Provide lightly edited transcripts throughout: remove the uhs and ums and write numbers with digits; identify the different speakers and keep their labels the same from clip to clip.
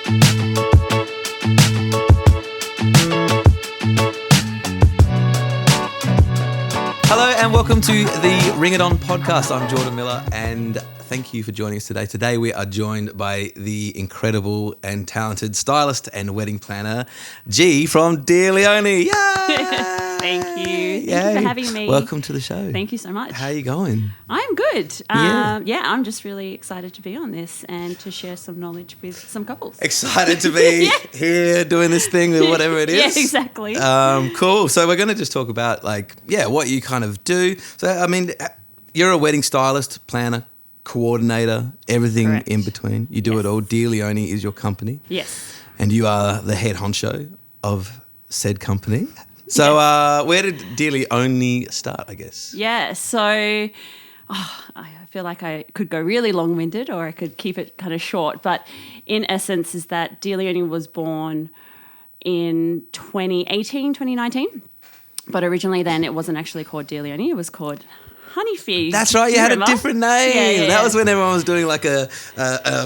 Speaker 1: Hello and welcome to the Ring It On podcast. I'm Jordan Miller and thank you for joining us today. Today we are joined by the incredible and talented stylist and wedding planner, G from Dear Leone. Yay!
Speaker 2: Thank you. Thank you for having me.
Speaker 1: Welcome to the show.
Speaker 2: Thank you so much.
Speaker 1: How are you going?
Speaker 2: I'm good.
Speaker 1: Yeah.
Speaker 2: I'm just really excited to be on this and to share some knowledge with some couples.
Speaker 1: Excited to be here doing this thing or whatever it is.
Speaker 2: Yeah, exactly.
Speaker 1: Cool. So we're going to just talk about what you kind of do. So, I mean, you're a wedding stylist, planner, coordinator, everything
Speaker 2: Correct.
Speaker 1: in between. You do it all. Dear Leone is your company.
Speaker 2: Yes.
Speaker 1: And you are the head honcho of said company. So where did Dear Leone start, I guess?
Speaker 2: Yeah, so I feel like I could go really long-winded or I could keep it kind of short. But in essence is that Dear Leone was born in 2019. But originally then it wasn't actually called Dear Leone, it was called Honey Fig.
Speaker 1: That's right, you had a different name.
Speaker 2: Yeah.
Speaker 1: That was when everyone was doing like a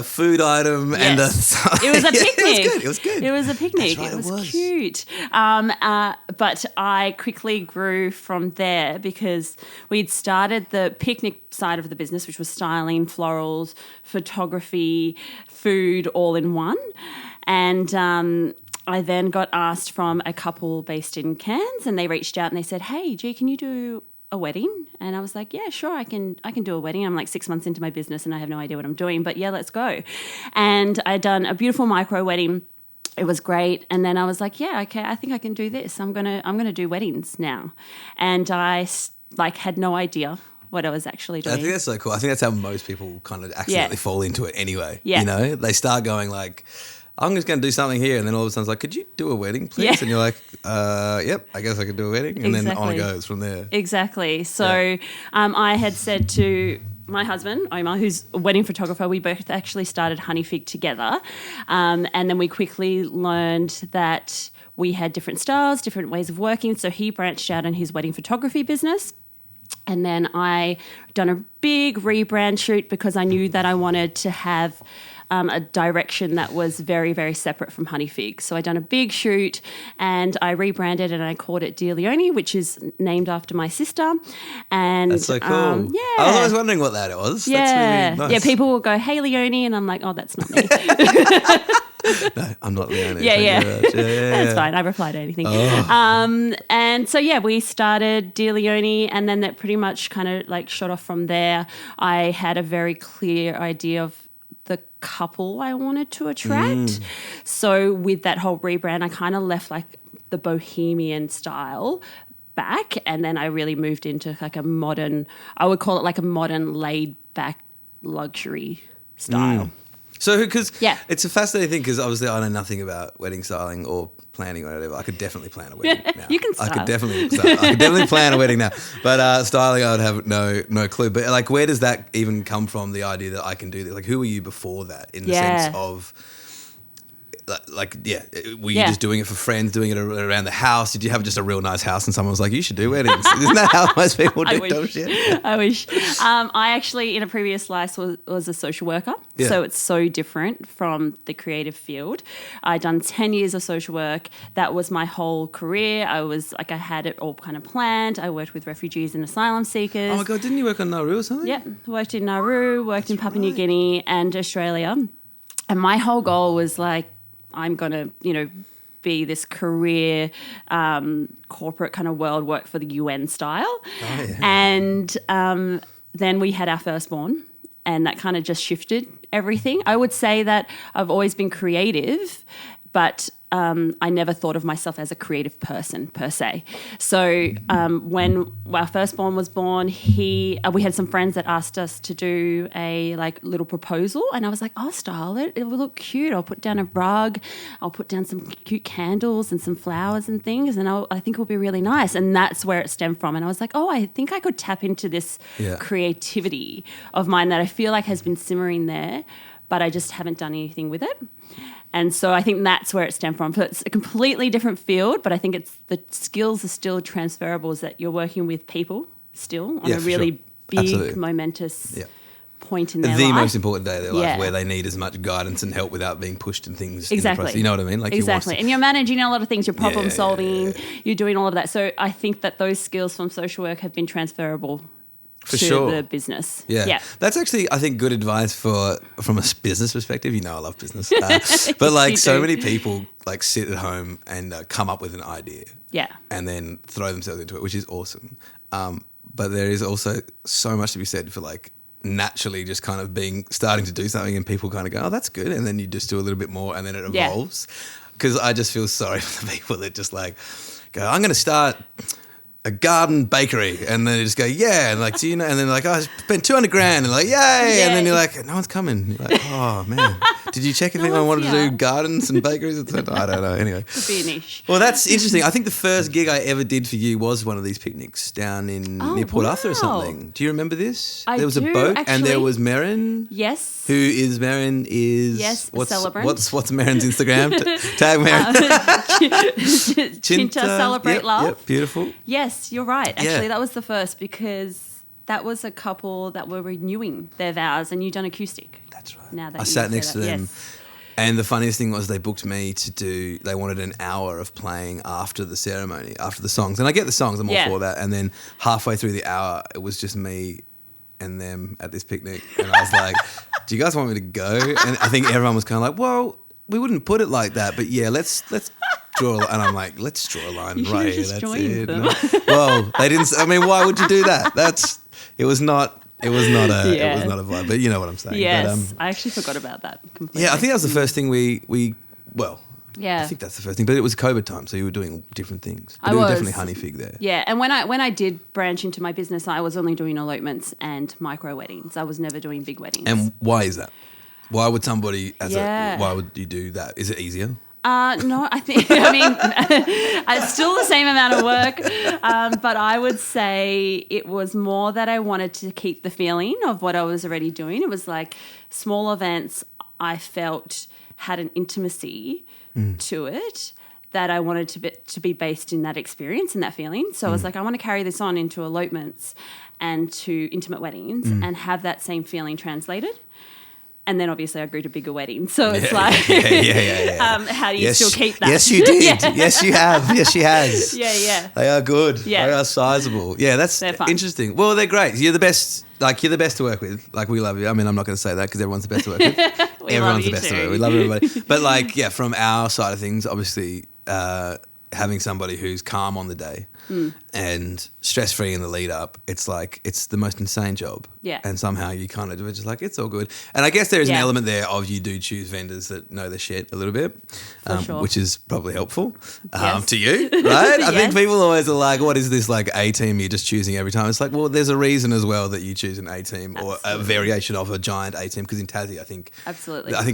Speaker 1: food item and a...
Speaker 2: It was a picnic.
Speaker 1: It was good.
Speaker 2: It was a picnic.
Speaker 1: That's right,
Speaker 2: it was cute. But I quickly grew from there because we'd started the picnic side of the business, which was styling, florals, photography, food, all in one. And I then got asked from a couple based in Cairns and they reached out and they said, hey, G, can you do a wedding? And I was like, yeah, sure, I can do a wedding. I'm like 6 months into my business and I have no idea what I'm doing, but yeah, let's go. And I'd done a beautiful micro wedding. It was great. And then I was like, yeah, okay, I think I can do this. I'm going to do weddings now. And I had no idea what I was actually doing.
Speaker 1: I think that's so cool. I think that's how most people kind of accidentally fall into it anyway.
Speaker 2: Yeah.
Speaker 1: You know, they start going like, I'm just going to do something here. And then all of a sudden it's like, could you do a wedding, please?
Speaker 2: Yeah.
Speaker 1: And you're like, yep, I guess I could do a wedding. And then on it goes from there.
Speaker 2: Exactly. So I had said to my husband, Omar, who's a wedding photographer, we both actually started Honey Fig together. And then we quickly learned that we had different styles, different ways of working. So he branched out in his wedding photography business. And then I done a big rebrand shoot because I knew that I wanted to have a direction that was very, very separate from Honey Fig. So I done a big shoot and I rebranded and I called it Dear Leone, which is named after my sister. And
Speaker 1: that's so cool.
Speaker 2: Yeah.
Speaker 1: I was always wondering what that was.
Speaker 2: Yeah.
Speaker 1: That's really nice.
Speaker 2: Yeah, people will go, hey, Leone, and I'm like, oh, that's not me.
Speaker 1: No, I'm not Leone.
Speaker 2: Yeah.
Speaker 1: That's
Speaker 2: fine. I reply to anything.
Speaker 1: Oh.
Speaker 2: And so, we started Dear Leone and then that pretty much kind of like shot off from there. I had a very clear idea of the couple I wanted to attract. So with that whole rebrand, I kind of left like the bohemian style back and then I really moved into like a modern, I would call it like a modern laid back luxury style.
Speaker 1: So, because it's a fascinating thing because obviously I know nothing about wedding styling or planning or whatever. I could definitely plan a wedding now.
Speaker 2: You can style.
Speaker 1: I could definitely plan a wedding now. But styling, I would have no clue. But like, where does that even come from, the idea that I can do this? Like, who were you before that in the sense of... were you just doing it for friends, doing it around the house? Did you have just a real nice house and someone was like, you should do weddings? Isn't that how most people do dumb shit?
Speaker 2: I wish. I actually, in a previous life, was a social worker.
Speaker 1: Yeah.
Speaker 2: So it's so different from the creative field. I done 10 years of social work. That was my whole career. I had it all kind of planned. I worked with refugees and asylum seekers.
Speaker 1: Oh my God, didn't you work on Nauru or something?
Speaker 2: Yeah, worked in Nauru, worked in Papua New Guinea and Australia. And my whole goal was like, I'm going to, be this career corporate kind of world work for the UN style.
Speaker 1: Oh, yeah.
Speaker 2: And then we had our firstborn and that kind of just shifted everything. I would say that I've always been creative, but I never thought of myself as a creative person per se. So when our firstborn was born, we had some friends that asked us to do a little proposal, and I was like, I'll style it. It will look cute. I'll put down a rug. I'll put down some cute candles and some flowers and things, and I think it will be really nice. And that's where it stemmed from. And I was like, oh, I think I could tap into this creativity of mine that I feel like has been simmering there, but I just haven't done anything with it. And so I think that's where it stemmed from. So it's a completely different field, but I think the skills are still transferable, is that you're working with people still on a really big, momentous point in their
Speaker 1: the
Speaker 2: life.
Speaker 1: most important day of their life
Speaker 2: Yeah.
Speaker 1: where they need as much guidance and help without being pushed in things.
Speaker 2: Exactly.
Speaker 1: In the process. You know what I mean? Like
Speaker 2: Exactly. And you're managing a lot of things. You're problem solving.
Speaker 1: yeah.
Speaker 2: You're doing all of that. So I think that those skills from social work have been transferable
Speaker 1: For
Speaker 2: to
Speaker 1: sure.
Speaker 2: the business.
Speaker 1: Yeah. That's actually, I think, good advice from a business perspective. You know I love business. But like
Speaker 2: You
Speaker 1: so
Speaker 2: do.
Speaker 1: many people like sit at home and come up with an idea
Speaker 2: Yeah.
Speaker 1: and then throw themselves into it, which is awesome. But there is also so much to be said for like naturally just kind of starting to do something and people kind of go, oh, that's good. And then you just do a little bit more and then it
Speaker 2: Yeah.
Speaker 1: evolves. Because I just feel sorry for the people that just like go, I'm going to start a garden bakery, and then they just go, yeah, and like, do you know? And then like, oh, I spent $200,000, and like, yay!
Speaker 2: Yeah.
Speaker 1: And then you're like, no one's coming. You're like, oh man, did you check if anyone wanted to do gardens and bakeries? I don't know. Anyway,
Speaker 2: Could be a niche.
Speaker 1: well, that's interesting. I think the first gig I ever did for you was one of these picnics down in near Port Arthur or something. Do you remember this?
Speaker 2: I
Speaker 1: There was a
Speaker 2: do,
Speaker 1: boat, and there
Speaker 2: actually.
Speaker 1: was Marin.
Speaker 2: Yes.
Speaker 1: Who is Marin?
Speaker 2: Yes, a celebrant.
Speaker 1: What's Marin's Instagram? Tag Marin.
Speaker 2: Chinta Celebrate
Speaker 1: Yep,
Speaker 2: Love.
Speaker 1: Yep, beautiful.
Speaker 2: Yes, you're right. Actually,
Speaker 1: Yeah.
Speaker 2: that was the first because that was a couple that were renewing their vows and you'd done acoustic.
Speaker 1: That's right.
Speaker 2: Now that
Speaker 1: I
Speaker 2: you
Speaker 1: sat
Speaker 2: say
Speaker 1: next to
Speaker 2: that,
Speaker 1: them.
Speaker 2: yes.
Speaker 1: And the funniest thing was they booked me to do, they wanted an hour of playing after the ceremony, after the songs. And I get the songs, I'm all
Speaker 2: Yeah.
Speaker 1: for that. And then halfway through the hour, it was just me and them at this picnic. And I was like, do you guys want me to go? And I think everyone was kind of like, well, we wouldn't put it like that. But yeah, let's draw a line. And I'm like, let's draw a line
Speaker 2: You
Speaker 1: right
Speaker 2: should've
Speaker 1: here.
Speaker 2: just
Speaker 1: That's
Speaker 2: joined
Speaker 1: it.
Speaker 2: them.
Speaker 1: No. Well, they didn't, I mean, why would you do that? It was not a vibe. But you know what I'm saying.
Speaker 2: Yes,
Speaker 1: But,
Speaker 2: I actually forgot about that completely.
Speaker 1: yeah, I think that was the first thing we
Speaker 2: Yeah.
Speaker 1: I think that's the first thing. But it was COVID time, so you were doing different things. But
Speaker 2: I
Speaker 1: it was
Speaker 2: was.
Speaker 1: definitely honey fig there.
Speaker 2: Yeah, and when I did branch into my business, I was only doing elopements and micro weddings. I was never doing big weddings.
Speaker 1: And why is that? Why would somebody
Speaker 2: Yeah.
Speaker 1: why would you do that? Is it easier?
Speaker 2: No, I think, I mean, it's still the same amount of work, but I would say it was more that I wanted to keep the feeling of what I was already doing. It was like small events I felt had an intimacy to it that I wanted to be based in that experience and that feeling. So I was like, I want to carry this on into elopements and to intimate weddings and have that same feeling translated. And then obviously I grew to bigger weddings. So it's
Speaker 1: Yeah.
Speaker 2: how do you still keep that?
Speaker 1: Yes, you did.
Speaker 2: Yeah.
Speaker 1: Yes, you have. Yes, she has.
Speaker 2: Yeah.
Speaker 1: They are good.
Speaker 2: Yeah.
Speaker 1: They are sizable. Yeah, that's
Speaker 2: They're fun.
Speaker 1: interesting. Well, they're great. You're the best. Like, you're the best to work with. Like, we love you. I mean, I'm not going to say that because everyone's the best to work with.
Speaker 2: We
Speaker 1: Everyone's
Speaker 2: love
Speaker 1: the
Speaker 2: you
Speaker 1: best to
Speaker 2: too.
Speaker 1: work with. We love everybody. But, like, yeah, from our side of things, obviously, having somebody who's calm on the day and stress-free in the lead up, it's like, it's the most insane job.
Speaker 2: Yeah.
Speaker 1: And somehow you kind of do it just like, it's all good. And I guess there is an
Speaker 2: Yeah.
Speaker 1: element there of you do choose vendors that know their shit a little bit,
Speaker 2: sure.
Speaker 1: which is probably helpful
Speaker 2: Yes.
Speaker 1: to you, right? I think
Speaker 2: Yes.
Speaker 1: people always are like, what is this like A-team you're just choosing every time? It's like, well, there's a reason as well that you choose an A-team or a
Speaker 2: Absolutely.
Speaker 1: variation of a giant A-team, because in Tassie, I think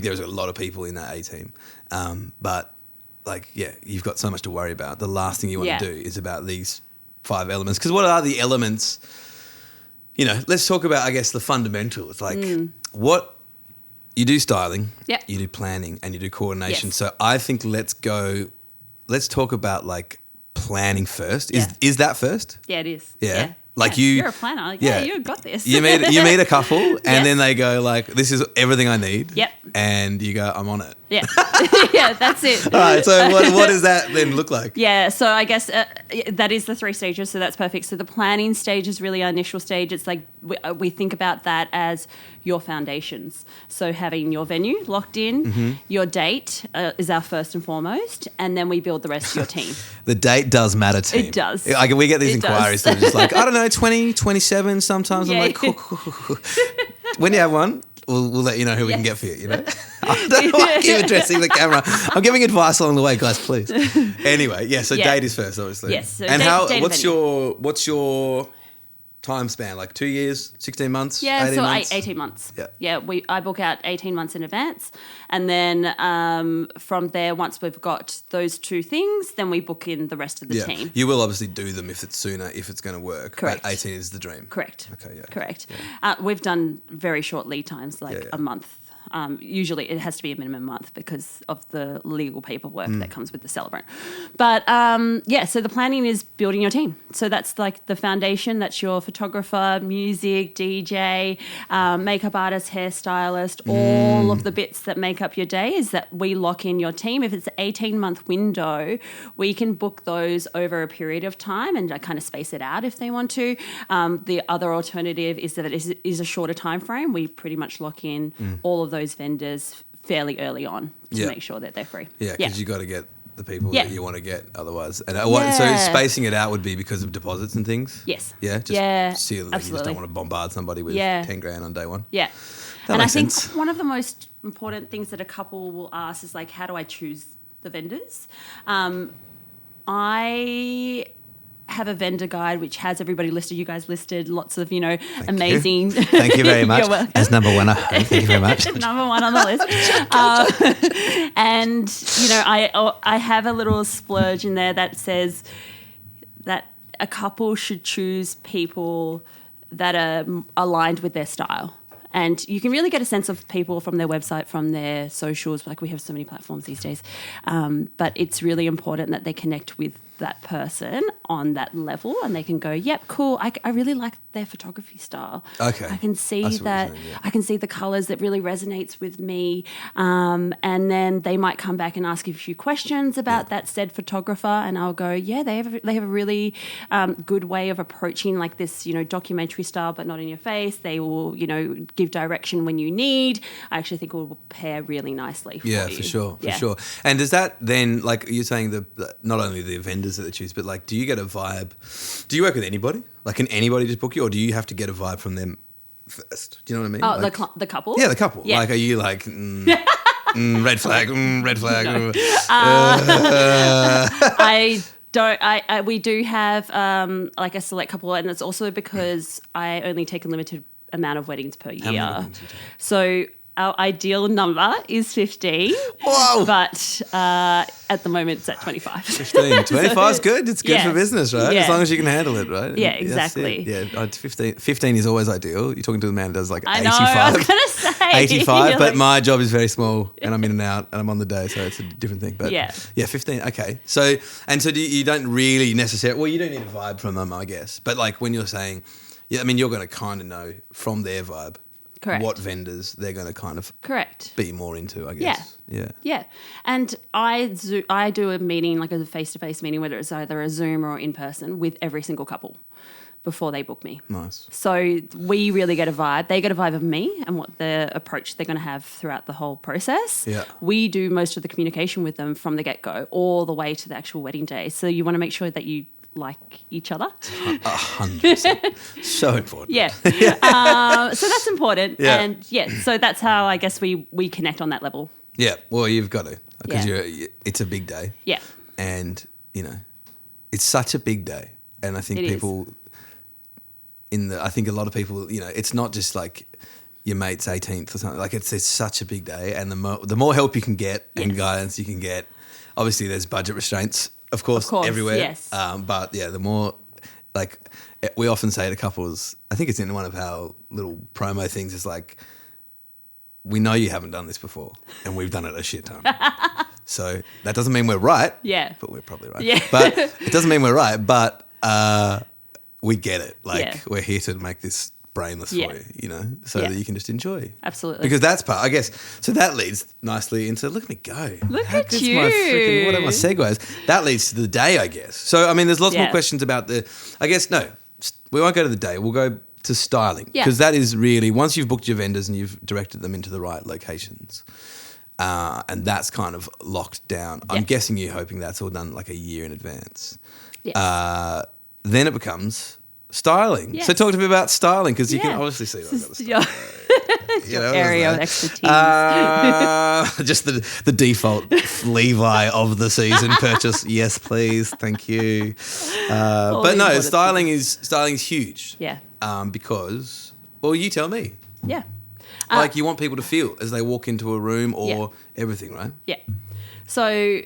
Speaker 1: there's a lot of people in that A-team. But like, yeah, you've got so much to worry about. The last thing you want to do is about these 5 elements. Because what are the elements? You know, let's talk about, I guess, the fundamentals. Like what you do styling,
Speaker 2: Yep.
Speaker 1: you do planning, and you do coordination.
Speaker 2: Yes.
Speaker 1: So I think let's talk about like planning first.
Speaker 2: Yeah.
Speaker 1: Is that first?
Speaker 2: Yeah, it is.
Speaker 1: Yeah.
Speaker 2: Like you're a planner. Yeah, you've got this.
Speaker 1: You meet a couple and
Speaker 2: Yes.
Speaker 1: then they go like, this is everything I need.
Speaker 2: Yep.
Speaker 1: And you go, I'm on it.
Speaker 2: Yeah. Yeah, that's it.
Speaker 1: All right, so what does that then look like?
Speaker 2: Yeah, so I guess that is the 3 stages, so that's perfect. So the planning stage is really our initial stage. It's like we think about that as your foundations. So having your venue locked in, your date is our first and foremost, and then we build the rest of your team.
Speaker 1: The date does matter, team.
Speaker 2: It does.
Speaker 1: Like, we get these
Speaker 2: It
Speaker 1: inquiries
Speaker 2: does.
Speaker 1: that are just like, I don't know, 20, 27 sometimes. I'm
Speaker 2: Yeah.
Speaker 1: like, cool. When you have one, we'll let you know who we can get for you, you know? I don't know why I keep addressing the camera. I'm giving advice along the way, guys, please. Anyway, so
Speaker 2: Yeah.
Speaker 1: date is first, obviously.
Speaker 2: Yes, so
Speaker 1: and
Speaker 2: date
Speaker 1: what's
Speaker 2: venue.
Speaker 1: your time span? Like 2 years, 16 months,
Speaker 2: Yeah,
Speaker 1: 18
Speaker 2: so
Speaker 1: months?
Speaker 2: 18 months.
Speaker 1: Yeah.
Speaker 2: I book out 18 months in advance. And then from there, once we've got those 2 things, then we book in the rest of the team.
Speaker 1: You will obviously do them if it's sooner, if it's going to work.
Speaker 2: Correct.
Speaker 1: But 18 is the dream.
Speaker 2: Correct.
Speaker 1: Okay, yeah.
Speaker 2: Correct. We've done very short lead times, like
Speaker 1: Yeah.
Speaker 2: a month. Usually it has to be a minimum month because of the legal paperwork that comes with the celebrant. But so the planning is building your team. So that's like the foundation. That's your photographer, music, DJ, makeup artist, hairstylist, all of the bits that make up your day is that we lock in your team. If it's an 18-month window, we can book those over a period of time and kind of space it out if they want to. The other alternative is that it is a shorter time frame. We pretty much lock in all of those vendors fairly early on to make sure that they're free.
Speaker 1: Yeah, because you got to get the people that you want to get otherwise. And so spacing it out would be because of deposits and things?
Speaker 2: Yes.
Speaker 1: Yeah, just you just don't want to bombard somebody with 10 grand on day one.
Speaker 2: Yeah.
Speaker 1: That makes
Speaker 2: think
Speaker 1: sense.
Speaker 2: one of the most important things that a couple will ask is like, how do I choose the vendors? I have a vendor guide which has everybody listed. You guys listed lots of, amazing.
Speaker 1: Thank you very much.
Speaker 2: You're welcome.
Speaker 1: As number one, thank you very much.
Speaker 2: Number one on the list. And, I have a little splurge in there that says that a couple should choose people that are aligned with their style. And you can really get a sense of people from their website, from their socials. Like we have so many platforms these days. But it's really important that they connect with that person on that level and they can go, yep, cool. I really like their photography style.
Speaker 1: Okay.
Speaker 2: I can see that. I can see the colours that really resonates with me. And then they might come back and ask you a few questions about that said photographer and I'll go, yeah, they have a really good way of approaching like this, documentary style but not in your face. They will, give direction when you need. I actually think it will pair really nicely for you.
Speaker 1: Yeah, for sure. And does that then, like you're saying, not only the vendors that they choose, but like, do you get a vibe? Do you work with anybody? Like, can anybody just book you, or do you have to get a vibe from them first? Do you know what I mean?
Speaker 2: Oh,
Speaker 1: like,
Speaker 2: the couple?
Speaker 1: Yeah, the couple. Yeah. Like, are you like red flag, red flag?
Speaker 2: No. We do have like a select couple, and it's also because I only take a limited amount of weddings per year.
Speaker 1: How many weddings do you take?
Speaker 2: So our ideal number is 15.
Speaker 1: Whoa!
Speaker 2: But at the moment it's at 25.
Speaker 1: 15. 25 is good. It's good for business, right?
Speaker 2: Yeah.
Speaker 1: As long as you can handle it, right?
Speaker 2: Yeah, exactly.
Speaker 1: Yeah, 15 is always ideal. You're talking to the man who does like 85.
Speaker 2: I was going to say.
Speaker 1: 85, but my job is very small and I'm in and out and I'm on the day, so it's a different thing. But
Speaker 2: yeah,
Speaker 1: 15. Okay. So you don't really necessarily, well, you don't need a vibe from them, I guess. But like when you're saying, you're going to kind of know from their vibe.
Speaker 2: Correct.
Speaker 1: What vendors they're going to kind of be more into, I guess.
Speaker 2: Yeah. And I do a meeting, like a face-to-face meeting, whether it's either a Zoom or in person, with every single couple before they book me.
Speaker 1: Nice.
Speaker 2: So we really get a vibe. They get a vibe of me and what the approach they're going to have throughout the whole process.
Speaker 1: Yeah.
Speaker 2: We do most of the communication with them from the get-go all the way to the actual wedding day. So you want to make sure that you like each other.
Speaker 1: 100%. So important.
Speaker 2: Yeah. So that's important.
Speaker 1: Yeah.
Speaker 2: And so that's how I guess we connect on that level.
Speaker 1: Yeah. Well, you've got to, because it's a big day.
Speaker 2: Yeah.
Speaker 1: And, it's such a big day. And I think I think a lot of people, it's not just like your mate's 18th or something. Like it's such a big day. And the more help you can get and guidance you can get, obviously there's budget restraints. Of course, everywhere.
Speaker 2: Yes.
Speaker 1: But the more, like, we often say to couples, I think it's in one of our little promo things, is like, we know you haven't done this before and we've done it a shit ton. So that doesn't mean we're right.
Speaker 2: Yeah.
Speaker 1: But we're probably right.
Speaker 2: Yeah.
Speaker 1: But it doesn't mean we're right, but we get it. Like, we're here to make this brainless for you, so that you can just enjoy.
Speaker 2: Absolutely.
Speaker 1: Because that's part, I guess, so that leads nicely into, look at me go.
Speaker 2: Look
Speaker 1: How
Speaker 2: at
Speaker 1: good's
Speaker 2: you.
Speaker 1: What are my segues? That leads to the day, I guess. So, I mean, there's lots more questions about we won't go to the day. We'll go to styling. Because that is really, once you've booked your vendors and you've directed them into the right locations, and that's kind of locked down, I'm guessing you're hoping that's all done like a year in advance.
Speaker 2: Yes.
Speaker 1: Then it becomes styling.
Speaker 2: Yes.
Speaker 1: So talk to me about styling, because you can obviously see that I've got the style.
Speaker 2: Area of expertise.
Speaker 1: Just the default Levi of the season purchase. Yes, please. Thank you. But no, styling is huge.
Speaker 2: Yeah.
Speaker 1: Because, well, you tell me.
Speaker 2: Yeah.
Speaker 1: Like you want people to feel as they walk into a room or everything, right?
Speaker 2: Yeah. So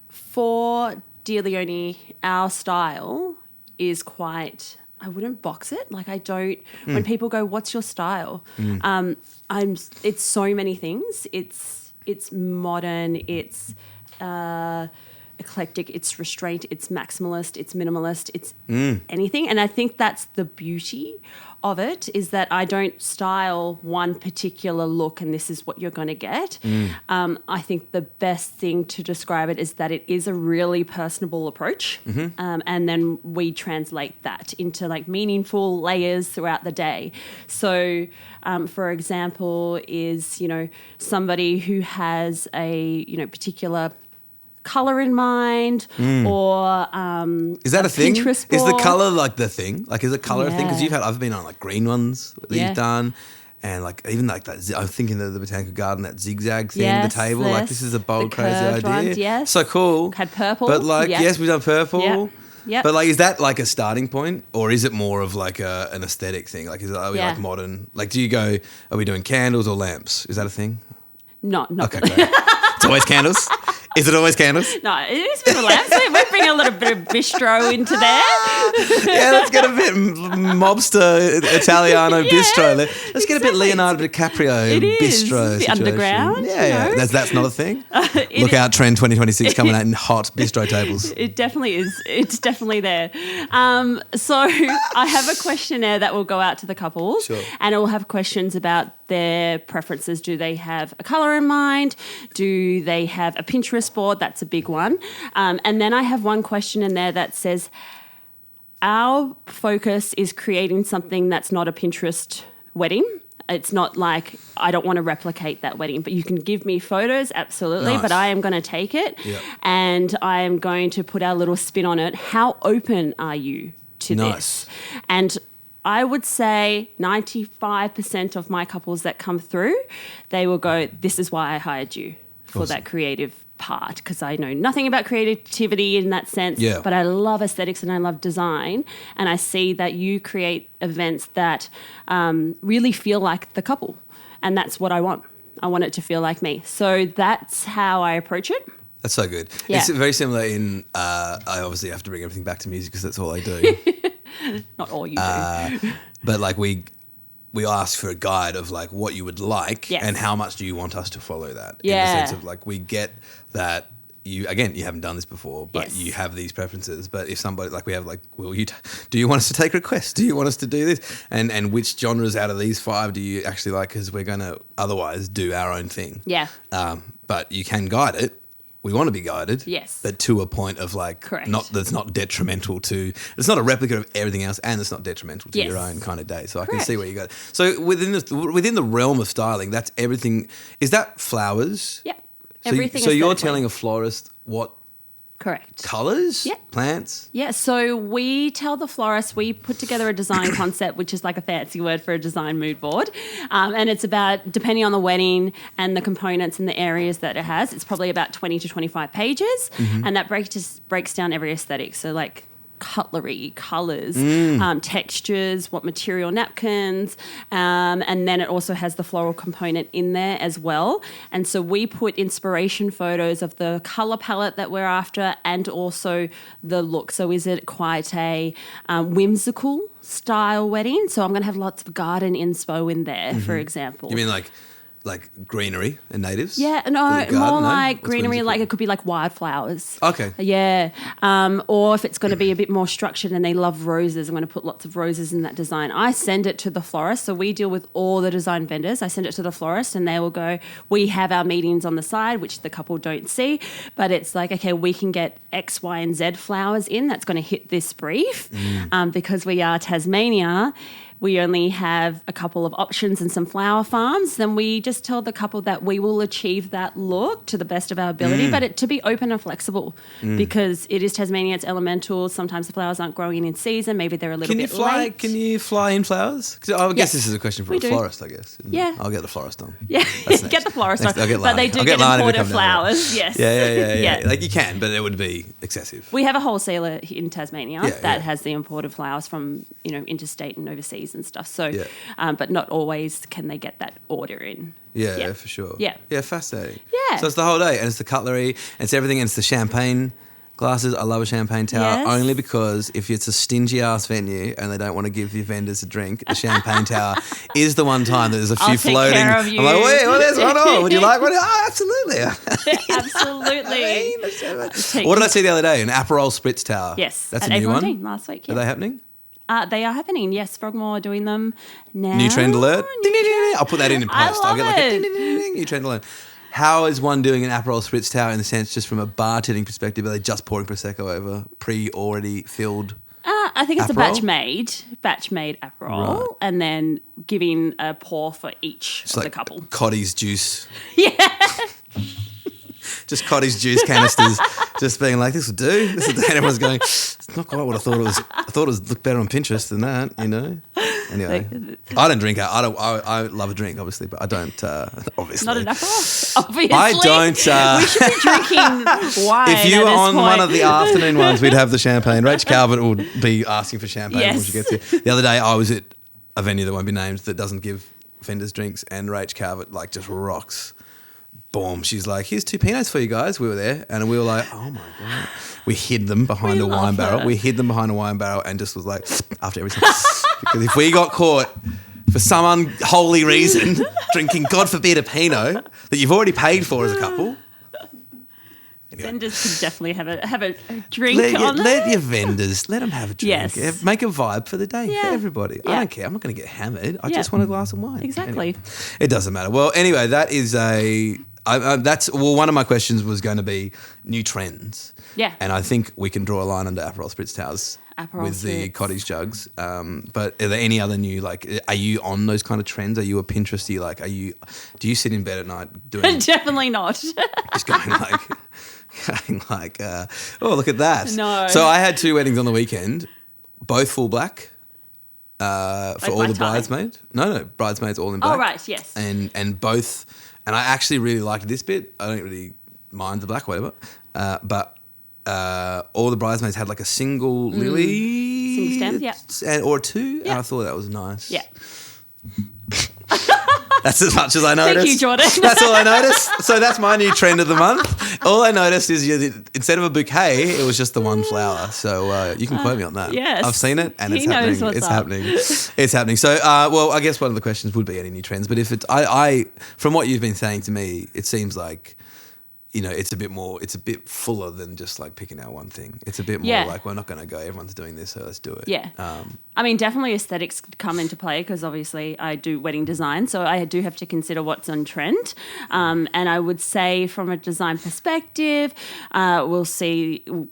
Speaker 2: for Dear Leone, our style is quite I wouldn't box it. Like I don't. When people go, "What's your style?" It's so many things. It's modern. It's eclectic. It's restraint. It's maximalist. It's minimalist. It's anything. And I think that's the beauty of it, is that I don't style one particular look and this is what you're going to get. I think the best thing to describe it is that it is a really personable approach, and then we translate that into like meaningful layers throughout the day. So, for example, is, somebody who has a, particular color in mind, or
Speaker 1: is that a thing?
Speaker 2: Pinterest
Speaker 1: Is the
Speaker 2: board.
Speaker 1: color like the thing? Like, is a color a thing? Because
Speaker 2: Yeah.
Speaker 1: I've been on like green ones that
Speaker 2: Yeah.
Speaker 1: you've done, and like even like that. I'm thinking of the botanical garden, that zigzag thing,
Speaker 2: Yes,
Speaker 1: the table. Like,
Speaker 2: yes.
Speaker 1: this is a bold,
Speaker 2: The
Speaker 1: crazy
Speaker 2: curved
Speaker 1: idea.
Speaker 2: ones, yes.
Speaker 1: So cool.
Speaker 2: Had purple.
Speaker 1: But like,
Speaker 2: Yep.
Speaker 1: yes, we've done purple.
Speaker 2: Yep. Yep.
Speaker 1: But like, is that like a starting point, or is it more of like an aesthetic thing? Like, are we
Speaker 2: Yeah.
Speaker 1: like modern? Like, do you go? Are we doing candles or lamps? Is that a thing?
Speaker 2: Not
Speaker 1: Okay, great. It's always candles. Is it always candles?
Speaker 2: No, it is with the lamps. We bring a little bit of bistro into there.
Speaker 1: Yeah, let's get a bit mobster Italiano
Speaker 2: Yeah,
Speaker 1: bistro. Let's get a bit
Speaker 2: exactly.
Speaker 1: Leonardo DiCaprio
Speaker 2: It is.
Speaker 1: bistro.
Speaker 2: The
Speaker 1: situation.
Speaker 2: underground,
Speaker 1: Yeah. That's not a thing. Look out, Trend 2026 coming out in hot bistro tables.
Speaker 2: It definitely is. It's definitely there. So I have a questionnaire that will go out to the couples,
Speaker 1: Sure.
Speaker 2: and it will have questions about their preferences. Do they have a colour in mind? Do they have a Pinterest board? That's a big one. And then I have one question in there that says, our focus is creating something that's not a Pinterest wedding. It's not like, I don't want to replicate that wedding, but you can give me photos, absolutely,
Speaker 1: Nice.
Speaker 2: but I am going to take it,
Speaker 1: Yep.
Speaker 2: and I am going to put our little spin on it. How open are you to
Speaker 1: Nice.
Speaker 2: this? And I would say 95% of my couples that come through, they will go, this is why I hired you for
Speaker 1: Awesome.
Speaker 2: that creative part, because I know nothing about creativity in that sense,
Speaker 1: Yeah.
Speaker 2: but I love aesthetics and I love design, and I see that you create events that really feel like the couple, and that's what I want. I want it to feel like me. So that's how I approach it.
Speaker 1: That's so good.
Speaker 2: Yeah.
Speaker 1: It's very similar in, I obviously have to bring everything back to music because that's all I do.
Speaker 2: Not all you do.
Speaker 1: But like we ask for a guide of like what you would like,
Speaker 2: Yes.
Speaker 1: and how much do you want us to follow that.
Speaker 2: Yeah.
Speaker 1: In the sense of like, we get that you haven't done this before, but
Speaker 2: Yes.
Speaker 1: you have these preferences. But if somebody like we have like, do you want us to take requests? Do you want us to do this? And which genres out of these 5 do you actually like? Because we're going to otherwise do our own thing.
Speaker 2: Yeah.
Speaker 1: But you can guide it. We want to be guided,
Speaker 2: Yes.
Speaker 1: but to a point of like,
Speaker 2: Correct.
Speaker 1: that's not detrimental to. It's not a replica of everything else, and it's not detrimental to
Speaker 2: Yes.
Speaker 1: your own kind of day. So I can
Speaker 2: Correct.
Speaker 1: see where you go. So within the realm of styling, that's everything. Is that flowers?
Speaker 2: Yep.
Speaker 1: So,
Speaker 2: Everything
Speaker 1: so you're
Speaker 2: aesthetically.
Speaker 1: telling a florist what
Speaker 2: Correct.
Speaker 1: colors?
Speaker 2: Yep.
Speaker 1: Plants?
Speaker 2: Yeah, so we tell the florist, we put together a design concept, which is like a fancy word for a design mood board. And it's about, depending on the wedding and the components and the areas that it has, it's probably about 20 to 25 pages. And that breaks down every aesthetic. So like cutlery, colours, textures, what material napkins, and then it also has the floral component in there as well. And so we put inspiration photos of the colour palette that we're after, and also the look. So is it quite a whimsical style wedding? So I'm going to have lots of garden inspo in there, for example.
Speaker 1: You mean like greenery and natives?
Speaker 2: Yeah,
Speaker 1: The
Speaker 2: no,
Speaker 1: garden,
Speaker 2: more
Speaker 1: no?
Speaker 2: like
Speaker 1: What's
Speaker 2: greenery,
Speaker 1: whimsical?
Speaker 2: like it could be like wildflowers.
Speaker 1: Okay.
Speaker 2: Yeah. Or if it's going to be a bit more structured and they love roses, I'm going to put lots of roses in that design. I send it to the florist. So we deal with all the design vendors. I send it to the florist and they will go, we have our meetings on the side, which the couple don't see. But it's like, okay, we can get X, Y, and Z flowers in. That's going to hit this brief. Because we are Tasmania, we only have a couple of options and some flower farms, then we just tell the couple that we will achieve that look to the best of our ability, but it to be open and flexible because it is Tasmania, it's elemental. Sometimes the flowers aren't growing in season. Maybe they're a little bit late.
Speaker 1: Can you fly in flowers? 'Cause I guess
Speaker 2: Yes,
Speaker 1: this is a question for
Speaker 2: we
Speaker 1: a
Speaker 2: do.
Speaker 1: florist, I guess. isn't it?
Speaker 2: Yeah.
Speaker 1: I'll get the florist on.
Speaker 2: Yeah,
Speaker 1: That's next.
Speaker 2: get the florist on.
Speaker 1: Next, I'll get
Speaker 2: But they
Speaker 1: Lani.
Speaker 2: do
Speaker 1: I'll
Speaker 2: get
Speaker 1: Lani to
Speaker 2: imported
Speaker 1: come down there.
Speaker 2: flowers, yes.
Speaker 1: Yeah.
Speaker 2: Yeah.
Speaker 1: Like you can, but it would be excessive.
Speaker 2: We have a wholesaler in Tasmania
Speaker 1: Yeah,
Speaker 2: that
Speaker 1: yeah.
Speaker 2: has the imported flowers from, interstate and overseas and stuff. So,
Speaker 1: Yeah.
Speaker 2: but not always can they get that order in.
Speaker 1: Yeah, for sure.
Speaker 2: Yeah.
Speaker 1: Yeah, fascinating.
Speaker 2: Yeah.
Speaker 1: So it's the whole day, and it's the cutlery, and it's everything, and it's the champagne glasses. I love a champagne tower
Speaker 2: Yes.
Speaker 1: only because if it's a stingy ass venue and they don't want to give the vendors a drink, the champagne tower is the one time that there's a few
Speaker 2: I'll take
Speaker 1: floating.
Speaker 2: care of you.
Speaker 1: I'm like, wait, well, there's one on. Would you like one? Oh, absolutely.
Speaker 2: Absolutely.
Speaker 1: What did I see the other day? An Aperol Spritz tower.
Speaker 2: Yes,
Speaker 1: That's
Speaker 2: at
Speaker 1: a new one.
Speaker 2: 8:14 last week.
Speaker 1: Are they happening?
Speaker 2: They are happening. Yes, Frogmore are doing them now.
Speaker 1: New trend alert.
Speaker 2: New trend.
Speaker 1: I'll put that in
Speaker 2: I
Speaker 1: post. I'll
Speaker 2: love
Speaker 1: get like a
Speaker 2: it.
Speaker 1: ding, ding, ding, ding, new trend alert. How is one doing an Aperol Spritz tower in the sense just from a bartending perspective? Are they just pouring Prosecco over already filled?
Speaker 2: I think it's
Speaker 1: Aperol?
Speaker 2: a batch made Aperol, and then giving a pour for each of the couple.
Speaker 1: Cotty's juice.
Speaker 2: Yeah.
Speaker 1: Just Cotty's juice canisters, just being like, this will do. This will do. And everyone's going, it's not quite what I thought it was. I thought it was look better on Pinterest than that, you know. Anyway, I don't drink. I love a drink, obviously, but I don't. Obviously,
Speaker 2: Not an Aperol, obviously.
Speaker 1: I don't.
Speaker 2: We should be drinking wine.
Speaker 1: If you
Speaker 2: at
Speaker 1: were
Speaker 2: this
Speaker 1: on
Speaker 2: point.
Speaker 1: one of the afternoon ones, we'd have the champagne. Rach Calvert would be asking for champagne when
Speaker 2: Yes.
Speaker 1: she gets here. The other day, I was at a venue that won't be named that doesn't give vendors drinks, and Rach Calvert like just rocks. Boom. She's like, here's 2 Pinots for you guys. We were there and we were like, oh my God. We hid them behind a wine barrel.
Speaker 2: her.
Speaker 1: We hid them behind a wine barrel and just was like, after everything. Because if we got caught for some unholy reason drinking, God forbid, a Pinot that you've already paid for as a couple. Anyway.
Speaker 2: Vendors could definitely have a drink
Speaker 1: Let
Speaker 2: that.
Speaker 1: your vendors, let them have a drink.
Speaker 2: Yes.
Speaker 1: Make a vibe for the day
Speaker 2: Yeah.
Speaker 1: for everybody. I
Speaker 2: Yeah.
Speaker 1: don't care. I'm not going to get hammered. I
Speaker 2: Yeah.
Speaker 1: just want a glass of wine.
Speaker 2: Exactly.
Speaker 1: Anyway, it doesn't matter. Well, anyway, that is one of my questions was going to be new trends.
Speaker 2: Yeah.
Speaker 1: And I think we can draw a line under Aperol Spritz towers
Speaker 2: Aperol
Speaker 1: with the
Speaker 2: Spritz.
Speaker 1: cottage jugs. But are there any other new, are you on those kind of trends? Are you a Pinteresty? Do you sit in bed at night doing
Speaker 2: Definitely not.
Speaker 1: just going oh, look at that.
Speaker 2: No.
Speaker 1: So I had 2 weddings on the weekend, both full black for
Speaker 2: Like
Speaker 1: all
Speaker 2: black
Speaker 1: the
Speaker 2: tie?
Speaker 1: bridesmaids. No, bridesmaids all in black.
Speaker 2: Oh, right, yes.
Speaker 1: And both, and I actually really liked this bit. I don't really mind the black or whatever, but all the bridesmaids had like a single lily.
Speaker 2: Single stem,
Speaker 1: Or 2, and
Speaker 2: Yeah.
Speaker 1: I thought that was nice.
Speaker 2: Yeah.
Speaker 1: That's as much as I noticed.
Speaker 2: Thank you, Jordan.
Speaker 1: That's all I noticed. So that's my new trend of the month. All I noticed is instead of a bouquet, it was just the one flower. So you can quote me on that.
Speaker 2: Yes.
Speaker 1: I've seen it and
Speaker 2: He
Speaker 1: it's
Speaker 2: knows
Speaker 1: happening.
Speaker 2: what's
Speaker 1: It's
Speaker 2: up.
Speaker 1: happening. It's happening. So, well, I guess one of the questions would be any new trends. But if it's, I from what you've been saying to me, it seems like, you know, it's a bit fuller than just like picking out one thing. It's a bit more
Speaker 2: Yeah.
Speaker 1: like, we're not going to go, everyone's doing this, so let's do it.
Speaker 2: Yeah. I mean, definitely aesthetics come into play because obviously I do wedding design, so I do have to consider what's on trend. And I would say from a design perspective, we'll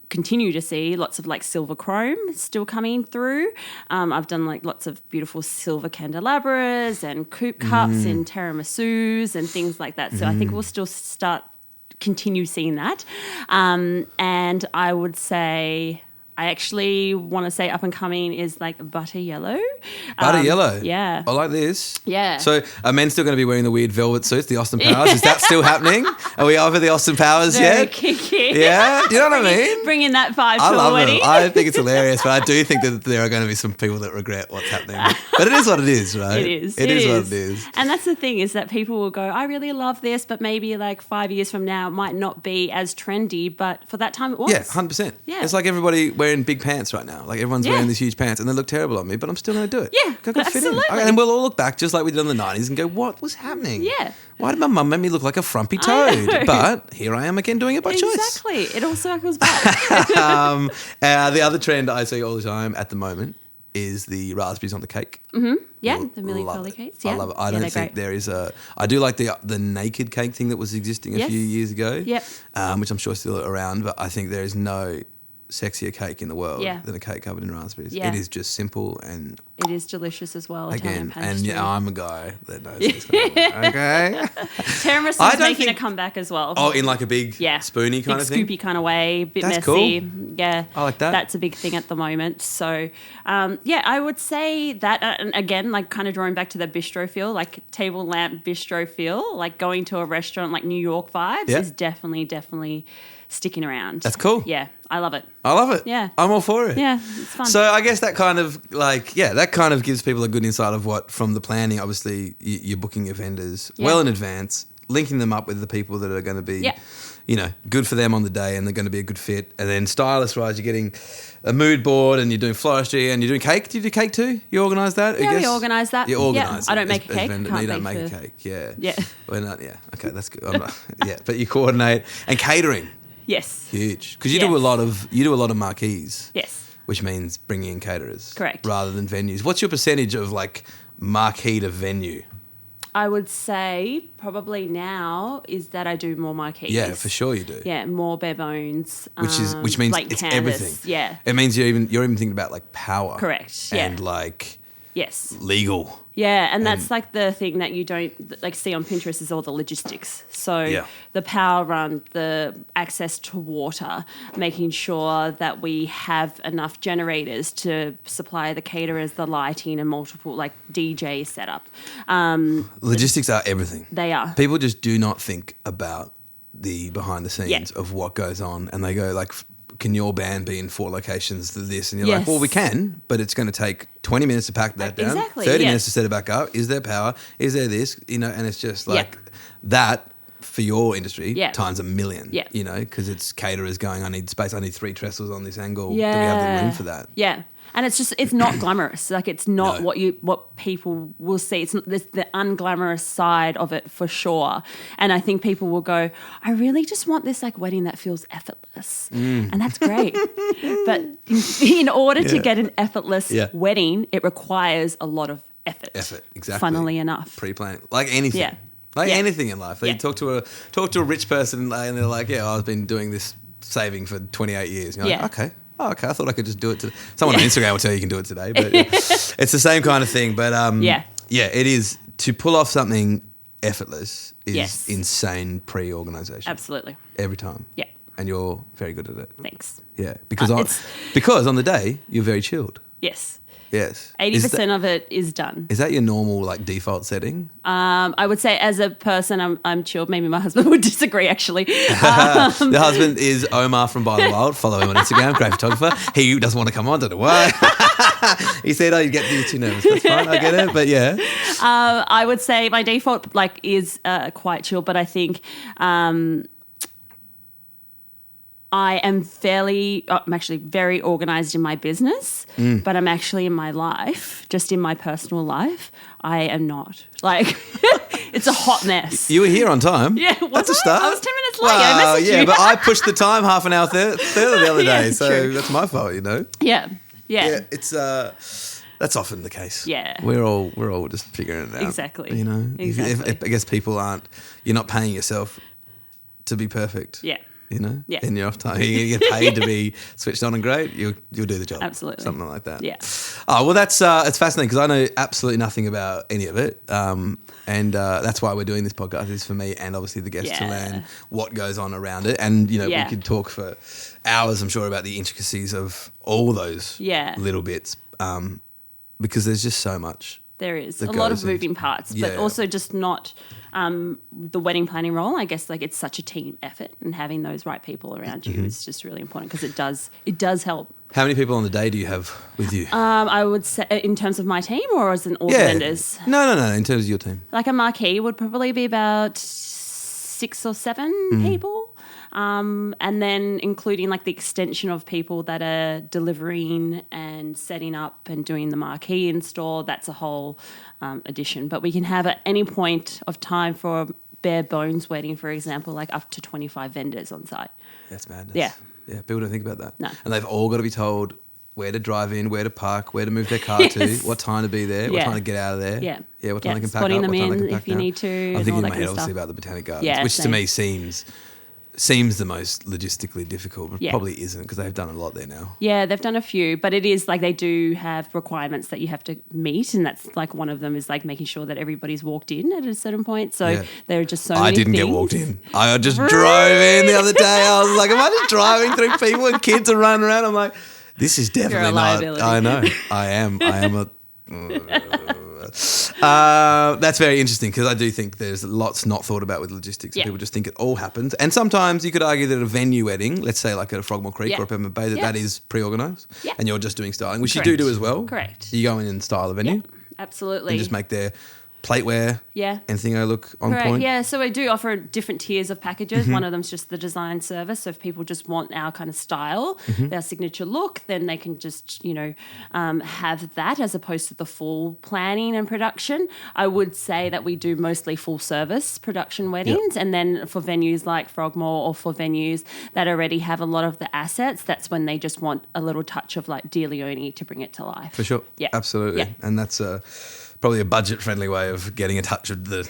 Speaker 2: continue to see lots of like silver chrome still coming through. I've done like lots of beautiful silver candelabras and coupe cups in tiramisus and things like that. So I think we'll still continue seeing that. And I would say, I actually want to say up and coming is like butter yellow.
Speaker 1: Butter yellow.
Speaker 2: Yeah.
Speaker 1: I like this.
Speaker 2: Yeah.
Speaker 1: So are men still going to be wearing the weird velvet suits, the Austin Powers? Is that still happening? Are we over the Austin Powers
Speaker 2: Very
Speaker 1: yet?
Speaker 2: kinky.
Speaker 1: Yeah. Do you know what I mean?
Speaker 2: Bringing that vibe
Speaker 1: I
Speaker 2: to a
Speaker 1: love
Speaker 2: wedding.
Speaker 1: it. I think it's hilarious, but I do think that there are going to be some people that regret what's happening. But it is what it is, right?
Speaker 2: It is.
Speaker 1: It is what it is.
Speaker 2: And that's the thing is that people will go, I really love this, but maybe like 5 years from now it might not be as trendy, but for that time it was.
Speaker 1: Yeah, 100%.
Speaker 2: Yeah.
Speaker 1: It's like everybody wearing big pants right now. Like everyone's
Speaker 2: Yeah.
Speaker 1: wearing these huge pants and they look terrible on me, but I'm still going to do it.
Speaker 2: Yeah,
Speaker 1: I've got to fit in.
Speaker 2: absolutely.
Speaker 1: And we'll all look back just like we did in the 90s and go, what was happening?
Speaker 2: Yeah.
Speaker 1: Why did my mum make me look like a frumpy
Speaker 2: I know.
Speaker 1: toad? But here I am again doing it by choice.
Speaker 2: Exactly. It all circles back.
Speaker 1: The other trend I see all the time at the moment is the raspberries on the cake.
Speaker 2: Yeah, the Millie
Speaker 1: Love
Speaker 2: Curly
Speaker 1: it.
Speaker 2: cakes.
Speaker 1: I
Speaker 2: Yeah.
Speaker 1: love it. I
Speaker 2: Yeah,
Speaker 1: don't
Speaker 2: they're
Speaker 1: think
Speaker 2: great.
Speaker 1: there is I do like the naked cake thing that was existing a
Speaker 2: Yes.
Speaker 1: few years ago.
Speaker 2: Yep.
Speaker 1: Which I'm sure is still around, but I think there is no sexier cake in the world
Speaker 2: Yeah.
Speaker 1: than a cake covered in raspberries.
Speaker 2: Yeah.
Speaker 1: It is just simple and
Speaker 2: It is delicious as well. Italian
Speaker 1: again, and
Speaker 2: pastry.
Speaker 1: yeah, I'm a guy that knows this. Okay.
Speaker 2: Tiramisu
Speaker 1: I
Speaker 2: is
Speaker 1: don't
Speaker 2: making
Speaker 1: think-
Speaker 2: a comeback as well.
Speaker 1: Oh, in like a big spoony kind
Speaker 2: big
Speaker 1: of thing?
Speaker 2: scoopy kind of way, bit
Speaker 1: That's
Speaker 2: messy.
Speaker 1: cool.
Speaker 2: Yeah,
Speaker 1: I like that.
Speaker 2: That's a big thing at the moment. So, yeah, I would say that, and again, like kind of drawing back to the bistro feel, like table lamp bistro feel, like going to a restaurant, like New York vibes,
Speaker 1: Yeah.
Speaker 2: is definitely sticking around.
Speaker 1: That's cool.
Speaker 2: Yeah, I love it.
Speaker 1: I love it.
Speaker 2: Yeah.
Speaker 1: I'm all for it.
Speaker 2: Yeah, it's fun.
Speaker 1: So I guess that kind of that kind of gives people a good insight of what from the planning. Obviously, you're booking your vendors well in advance, linking them up with the people that are going to be,
Speaker 2: Yeah.
Speaker 1: good for them on the day and they're going to be a good fit. And then stylist-wise, you're getting a mood board and you're doing floristry and you're doing cake. Do you do cake too? You organise that?
Speaker 2: Yeah, we organise that.
Speaker 1: You organise it.
Speaker 2: I don't make a cake.
Speaker 1: No, you don't make a cake. Yeah.
Speaker 2: Yeah.
Speaker 1: We're not, yeah. Okay, that's good. I'm not, yeah, but you coordinate. And catering.
Speaker 2: Yes.
Speaker 1: Huge. Because you do a lot of marquees.
Speaker 2: Yes.
Speaker 1: Which means bringing in caterers.
Speaker 2: Correct.
Speaker 1: Rather than venues. What's your percentage of like marquee to venue?
Speaker 2: I would say probably now is that I do more marquees.
Speaker 1: Yeah, for sure you do.
Speaker 2: Yeah, more bare bones.
Speaker 1: Which means
Speaker 2: like
Speaker 1: it's
Speaker 2: canvas.
Speaker 1: everything.
Speaker 2: Yeah.
Speaker 1: It means you're even thinking about like power.
Speaker 2: Correct. Yeah.
Speaker 1: And like
Speaker 2: yes.
Speaker 1: legal.
Speaker 2: Yeah, and that's like the thing that you don't like see on Pinterest is all the logistics. So the power run, the access to water, making sure that we have enough generators to supply the caterers, the lighting, and multiple like DJ setup.
Speaker 1: Logistics are everything.
Speaker 2: They are.
Speaker 1: People just do not think about the behind the scenes of what goes on, and they go like, can your band be in 4 locations to this? And you're like, well, we can, but it's going to take 20 minutes to pack that down, 30 minutes to set it back up. Is there power? Is there this? And it's just like that for your industry times a million, because it's caterers going, I need space, I need 3 trestles on this angle. Do we have the room for that?
Speaker 2: Yeah. And it's not glamorous. Like it's not what people will see. It's not the unglamorous side of it for sure. And I think people will go, I really just want this like wedding that feels effortless. And that's great. But in order to get an effortless wedding, it requires a lot of effort.
Speaker 1: Exactly.
Speaker 2: Funnily enough.
Speaker 1: Pre-planning. Like anything. Yeah. Like anything in life. You talk to a rich person and they're like, I've been doing this saving for 28 years. And you're like, okay. Oh, okay. I thought I could just do it today. Someone on Instagram will tell you can do it today, but it's the same kind of thing. But it is to pull off something effortless is insane pre-organisation.
Speaker 2: Absolutely.
Speaker 1: Every time.
Speaker 2: Yeah.
Speaker 1: And you're very good at it.
Speaker 2: Thanks.
Speaker 1: Yeah, because on the day you're very chilled.
Speaker 2: Yes.
Speaker 1: Yes.
Speaker 2: 80% of it is done.
Speaker 1: Is that your normal like default setting?
Speaker 2: I would say as a person, I'm chilled. Maybe my husband would disagree, actually.
Speaker 1: The husband is Omar from By the Wild. Follow him on Instagram, great photographer. He doesn't want to come on, don't know why. He said, you get these too nervous. That's fine, I get it, but yeah.
Speaker 2: I would say my default is quite chill, but I think I am I'm actually very organised in my business, but I'm actually in my life, just in my personal life, I am not. Like, it's a hot mess.
Speaker 1: You were here on time.
Speaker 2: Yeah,
Speaker 1: that's a start.
Speaker 2: I was 10 minutes late. I messaged you.
Speaker 1: But I pushed the time half an hour further the other day, so
Speaker 2: true.
Speaker 1: That's my fault,
Speaker 2: Yeah.
Speaker 1: Yeah, it's that's often the case.
Speaker 2: Yeah,
Speaker 1: we're all just figuring it out.
Speaker 2: Exactly.
Speaker 1: If I guess you're not paying yourself to be perfect.
Speaker 2: Yeah.
Speaker 1: In your off time, you get paid to be switched on and great. You'll do the job.
Speaker 2: Absolutely,
Speaker 1: something like that.
Speaker 2: Yeah.
Speaker 1: Oh well, that's it's fascinating because I know absolutely nothing about any of it, and that's why we're doing this podcast. Is for me and obviously the guests to learn what goes on around it, and we could talk for hours, I'm sure, about the intricacies of all those little bits, because there's just so much.
Speaker 2: There is a lot of moving parts, but also just not the wedding planning role. I guess like it's such a team effort, and having those right people around you is just really important because it does help.
Speaker 1: How many people on the day do you have with you?
Speaker 2: I would say in terms of my team or as in all the vendors?
Speaker 1: No. In terms of your team,
Speaker 2: like a marquee would probably be about 6 or 7 people. And then including like the extension of people that are delivering and setting up and doing the marquee install, that's a whole addition. But we can have at any point of time for a bare bones wedding, for example, like up to 25 vendors on site.
Speaker 1: That's madness.
Speaker 2: Yeah.
Speaker 1: Yeah, people don't think about that.
Speaker 2: No.
Speaker 1: And they've all got to be told where to drive in, where to park, where to move their car to, what time to be there, what time to get out of there.
Speaker 2: Yeah.
Speaker 1: Yeah, what time they can pack
Speaker 2: spotting
Speaker 1: up,
Speaker 2: them
Speaker 1: what time they
Speaker 2: in
Speaker 1: can pack
Speaker 2: if you
Speaker 1: down.
Speaker 2: need to.
Speaker 1: I'm thinking in my head obviously about the Botanic Gardens, which to me seems the most logistically difficult, but probably isn't because they've done a lot there now.
Speaker 2: Yeah, they've done a few, but it is like they do have requirements that you have to meet, and that's like one of them is like making sure that everybody's walked in at a certain point. So there are just so many
Speaker 1: I didn't
Speaker 2: things.
Speaker 1: get walked in. I just drove in the other day. I was like, am I just driving through people and kids are running around? I'm like, this is definitely not. I know. I am a... That's very interesting because I do think there's lots not thought about with logistics. People just think it all happens. And sometimes you could argue that a venue wedding, let's say like at a Frogmore Creek or a Peppermint Bay, that is pre-organised and you're just doing styling, which you do as well.
Speaker 2: Correct.
Speaker 1: You go in and style the venue.
Speaker 2: Absolutely.
Speaker 1: And just make their plateware.
Speaker 2: Yeah.
Speaker 1: Anything I look on
Speaker 2: Correct.
Speaker 1: point?
Speaker 2: Yeah, so we do offer different tiers of packages. One of them's just the design service. So if people just want our kind of style, their signature look, then they can just, have that as opposed to the full planning and production. I would say that we do mostly full service production weddings. And then for venues like Frogmore or for venues that already have a lot of the assets, that's when they just want a little touch of like Dear Leone to bring it to life.
Speaker 1: For sure.
Speaker 2: Yeah.
Speaker 1: Absolutely.
Speaker 2: Yeah.
Speaker 1: And that's probably a budget-friendly way of getting a touch of the,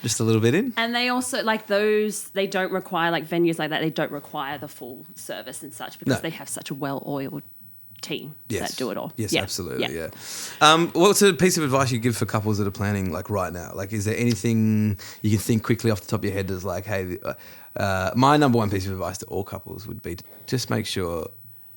Speaker 1: just a little bit in.
Speaker 2: And they also, like those, they don't require, like venues like that, they don't require the full service and such because they have such a well-oiled team that do it all.
Speaker 1: Yes, absolutely, yeah. What's a piece of advice you give for couples that are planning, like right now? Like, is there anything you can think quickly off the top of your head that's like, hey, my number one piece of advice to all couples would be to just make sure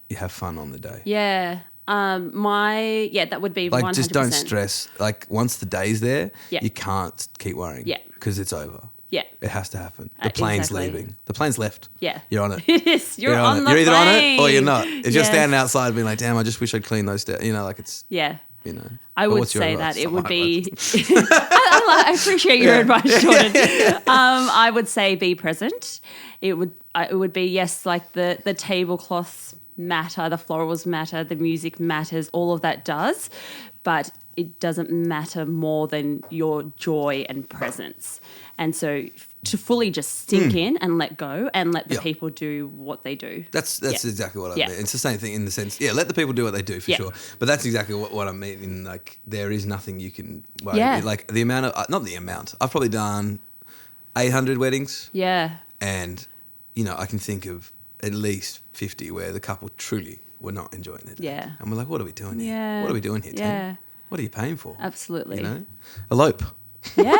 Speaker 1: you have fun on the day.
Speaker 2: Yeah. That would be
Speaker 1: like
Speaker 2: 100%.
Speaker 1: just don't stress. Like once the day's there,
Speaker 2: Yeah.
Speaker 1: you can't keep worrying.
Speaker 2: Yeah.
Speaker 1: Because it's over.
Speaker 2: Yeah.
Speaker 1: It has to happen. The plane's
Speaker 2: exactly.
Speaker 1: leaving. The plane's left.
Speaker 2: Yeah.
Speaker 1: You're on it.
Speaker 2: It is. You're on the
Speaker 1: You're either
Speaker 2: plane.
Speaker 1: on it or you're not. If you're
Speaker 2: Yes.
Speaker 1: standing outside being like, damn, I just wish I'd clean those stairs. Like it's,
Speaker 2: Yeah. I
Speaker 1: But
Speaker 2: would
Speaker 1: what's your
Speaker 2: say
Speaker 1: advice?
Speaker 2: that it would
Speaker 1: Oh,
Speaker 2: be. I appreciate your advice, Jordan. I would say be present. It would be yes, like the tablecloths matter, the florals matter, the music matters, all of that does, but it doesn't matter more than your joy and presence. And so to fully just sink in and let go and let the people do what they do.
Speaker 1: That's exactly what I mean. It's the same thing in the sense, let the people do what they do for sure. But that's exactly what I mean. In like, there is nothing you can worry about. Like the amount of, not the amount, I've probably done 800 weddings.
Speaker 2: Yeah.
Speaker 1: And, I can think of at least 50 where the couple truly were not enjoying it.
Speaker 2: Yeah.
Speaker 1: And we're like, what are we doing here?
Speaker 2: Yeah.
Speaker 1: What are we doing here, Tim?
Speaker 2: Yeah.
Speaker 1: What are you paying for?
Speaker 2: Absolutely.
Speaker 1: Elope.
Speaker 2: Yeah.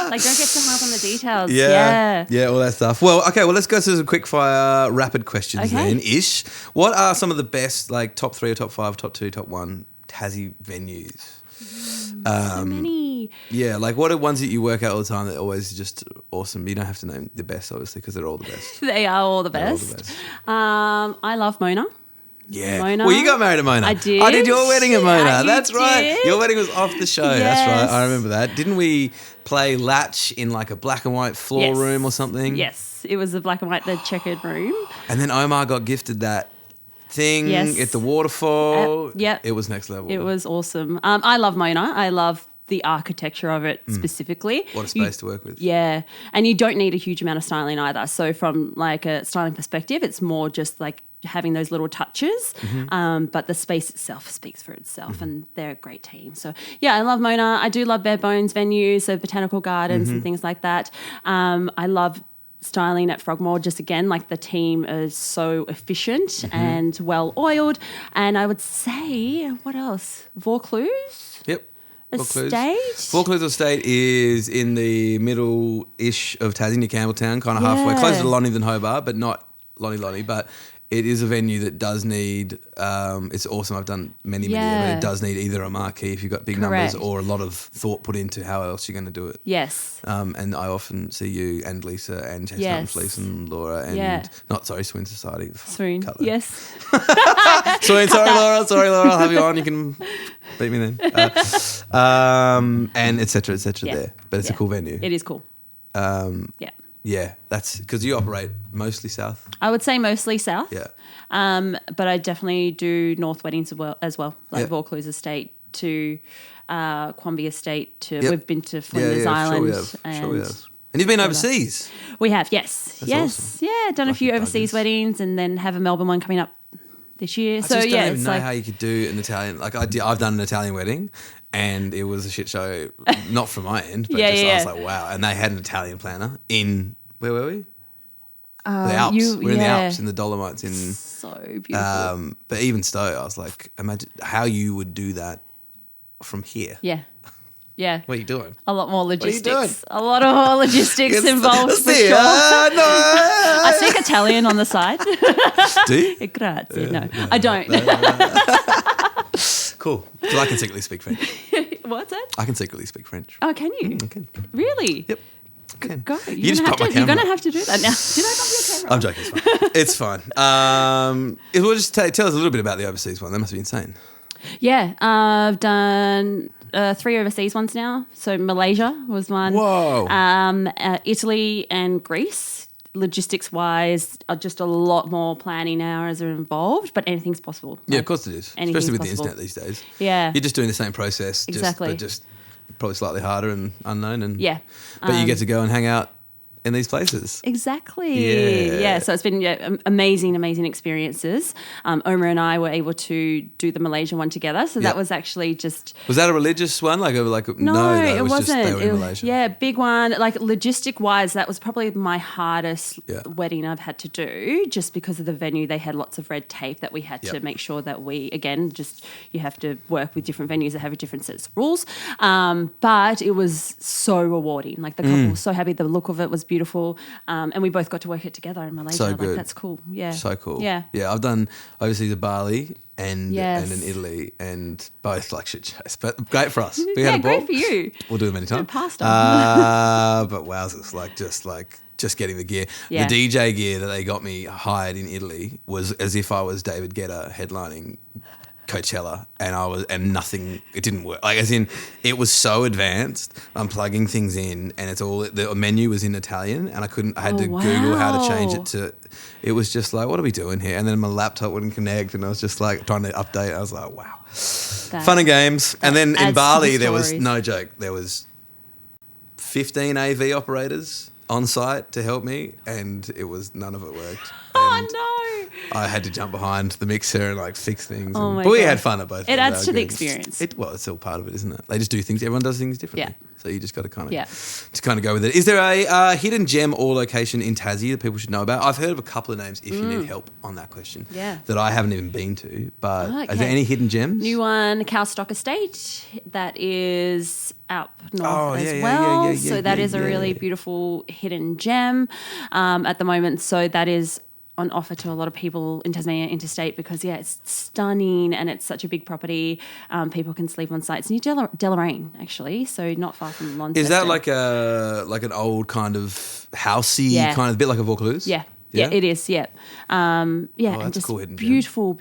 Speaker 2: Like, don't get too hung up on the details. Yeah.
Speaker 1: Yeah, all that stuff. Well, okay, let's go to some quick fire rapid questions
Speaker 2: Okay.
Speaker 1: then, ish. What are some of the best, like, top 3 or top 5, top 2, top 1 Tassie venues?
Speaker 2: So many.
Speaker 1: Yeah, like what are ones that you work out all the time that are always just awesome? You don't have to name the best, obviously, because they're all the best.
Speaker 2: They are all the
Speaker 1: They're all
Speaker 2: best.
Speaker 1: the best.
Speaker 2: I love Mona.
Speaker 1: Yeah.
Speaker 2: Mona.
Speaker 1: Well, you got married at Mona.
Speaker 2: I did.
Speaker 1: I did your wedding at Mona.
Speaker 2: You
Speaker 1: That's right.
Speaker 2: did?
Speaker 1: Your wedding was off the show.
Speaker 2: Yes.
Speaker 1: That's right. I remember that. Didn't we play Latch in like a black and white floor
Speaker 2: Yes.
Speaker 1: room or something?
Speaker 2: Yes. It was the black and white, the checkered room.
Speaker 1: And then Omar got gifted that thing
Speaker 2: Yes.
Speaker 1: at the waterfall.
Speaker 2: Yep.
Speaker 1: It was next level.
Speaker 2: It was awesome. I love Mona. I love the architecture of it specifically.
Speaker 1: What a space to work with.
Speaker 2: Yeah. And you don't need a huge amount of styling either. So from like a styling perspective, it's more just like having those little touches. But the space itself speaks for itself and they're a great team. So yeah, I love Mona. I do love bare bones venues, so botanical gardens and things like that. I love styling at Frogmore, just again, like the team is so efficient and well oiled. And I would say, what else? Vaucluse?
Speaker 1: Yep.
Speaker 2: Estate?
Speaker 1: Vaucluse Estate is in the middle-ish of Tassie, near Campbelltown, kind of halfway.
Speaker 2: Yeah.
Speaker 1: Closer to Lonnie than Hobart, but not Lonnie. But it is a venue that does need, it's awesome. I've done many, but it does need either a marquee if you've got big numbers or a lot of thought put into how else you're going to do it.
Speaker 2: Yes.
Speaker 1: And I often see you and Lisa and Chestnut and Fleece and Laura and, Swin Society.
Speaker 2: Swoon.
Speaker 1: Cut that.
Speaker 2: Yes.
Speaker 1: Sorry, Laura, I'll have you on. You can beat me then. And et cetera there. But it's a cool venue.
Speaker 2: It is cool.
Speaker 1: Yeah, that's because you operate mostly south.
Speaker 2: I would say mostly south.
Speaker 1: Yeah.
Speaker 2: But I definitely do north weddings as well, like
Speaker 1: Yeah.
Speaker 2: Vaucluse Estate to Quamby Estate to
Speaker 1: Yep.
Speaker 2: we've been to Flinders Island.
Speaker 1: Sure we have. And you've been overseas.
Speaker 2: We have, yes.
Speaker 1: That's
Speaker 2: yes.
Speaker 1: awesome.
Speaker 2: Yeah, done a few
Speaker 1: Lucky
Speaker 2: overseas
Speaker 1: buggers.
Speaker 2: weddings and then have a Melbourne one coming up this year.
Speaker 1: I
Speaker 2: so
Speaker 1: just
Speaker 2: yeah,
Speaker 1: don't even
Speaker 2: it's
Speaker 1: know
Speaker 2: like
Speaker 1: how you could do an Italian. Like I've done an Italian wedding, and it was a shit show. Not from my end, but I was like, wow. And they had an Italian planner in where were we? The Alps. We're in the Alps, in the Dolomites.
Speaker 2: so beautiful.
Speaker 1: But even so, I was like, imagine how you would do that from here.
Speaker 2: Yeah.
Speaker 1: What are you doing?
Speaker 2: A lot more
Speaker 1: are you doing?
Speaker 2: logistics. A lot of more logistics involved for
Speaker 1: See,
Speaker 2: sure.
Speaker 1: no.
Speaker 2: I speak Italian on the side.
Speaker 1: Do you?
Speaker 2: Grazie. No, I don't.
Speaker 1: Cool. So I can secretly speak French.
Speaker 2: What's that?
Speaker 1: I can secretly speak French.
Speaker 2: Oh, can you?
Speaker 1: I can.
Speaker 2: Really?
Speaker 1: Yep. I can.
Speaker 2: Go.
Speaker 1: You just pop my
Speaker 2: You're
Speaker 1: camera.
Speaker 2: going to have to do that now. Did I pop your camera?
Speaker 1: I'm joking. It's fine. It's fine. We'll just tell us a little bit about the overseas one. That must be insane.
Speaker 2: Yeah. I've done 3 overseas ones now. So Malaysia was one.
Speaker 1: Whoa.
Speaker 2: Italy and Greece. Logistics-wise, just a lot more planning hours are involved, but anything's possible.
Speaker 1: Yeah, of course it is.
Speaker 2: Anything's
Speaker 1: Especially with
Speaker 2: possible.
Speaker 1: the internet these days.
Speaker 2: Yeah.
Speaker 1: You're just doing the same process.
Speaker 2: Exactly.
Speaker 1: Just probably slightly harder and unknown. And
Speaker 2: Yeah.
Speaker 1: But you get to go and hang out in these places.
Speaker 2: Exactly.
Speaker 1: Yeah.
Speaker 2: Yeah. So it's been amazing experiences. Omar and I were able to do the Malaysia one together. So that was actually just.
Speaker 1: Was that a religious one? No,
Speaker 2: it
Speaker 1: was
Speaker 2: wasn't.
Speaker 1: just they were in Malaysia.
Speaker 2: Yeah, big one. Like logistic wise, that was probably my hardest wedding I've had to do, just because of the venue. They had lots of red tape that we had to make sure that we, again, just you have to work with different venues that have different sets of rules. But it was so rewarding. Like the couple was so happy. The look of it was beautiful. And we both got to work it together in Malaysia.
Speaker 1: So good.
Speaker 2: Like, that's cool. Yeah.
Speaker 1: So cool.
Speaker 2: Yeah.
Speaker 1: Yeah, I've done overseas to Bali and
Speaker 2: Yes.
Speaker 1: in Italy, and both like shit shows, but great for us. We had
Speaker 2: Yeah,
Speaker 1: a ball.
Speaker 2: great for you.
Speaker 1: We'll do them anytime.
Speaker 2: Pasta.
Speaker 1: But wowzers, just getting the gear.
Speaker 2: Yeah.
Speaker 1: The DJ gear that they got me hired in Italy was as if I was David Guetta headlining Coachella, and nothing, it didn't work. Like, as in, it was so advanced. I'm plugging things in, and it's all, the menu was in Italian, and I had to Google how to change it to, it was just like, what are we doing here? And then my laptop wouldn't connect, and I was just like trying to update. I was like, wow. Fun and games. And then in Bali, there was, no joke, there was 15 AV operators on site to help me, and none of it worked.
Speaker 2: Oh, no.
Speaker 1: I had to jump behind the mixer and like fix things.
Speaker 2: Oh my
Speaker 1: but we
Speaker 2: God.
Speaker 1: had fun at both.
Speaker 2: It adds to the experience.
Speaker 1: It's all part of it, isn't it? They just do things. Everyone does things differently.
Speaker 2: Yeah.
Speaker 1: So you just got to kind of go with it. Is there a hidden gem or location in Tassie that people should know about? I've heard of a couple of names. If you need help on that question, that I haven't even been to. But is there any hidden gems?
Speaker 2: New one, Cowstock Estate, that is up north
Speaker 1: yeah,
Speaker 2: so that is a really beautiful hidden gem at the moment. So that is on offer to a lot of people in Tasmania interstate because, it's stunning and it's such a big property. People can sleep on site. It's near Deloraine, actually, so not far from Launceston.
Speaker 1: Is that like an old kind of housey kind of bit like a Vaucluse?
Speaker 2: Yeah, it is, yeah. And
Speaker 1: that's
Speaker 2: just
Speaker 1: a cool hidden gem.
Speaker 2: Beautiful.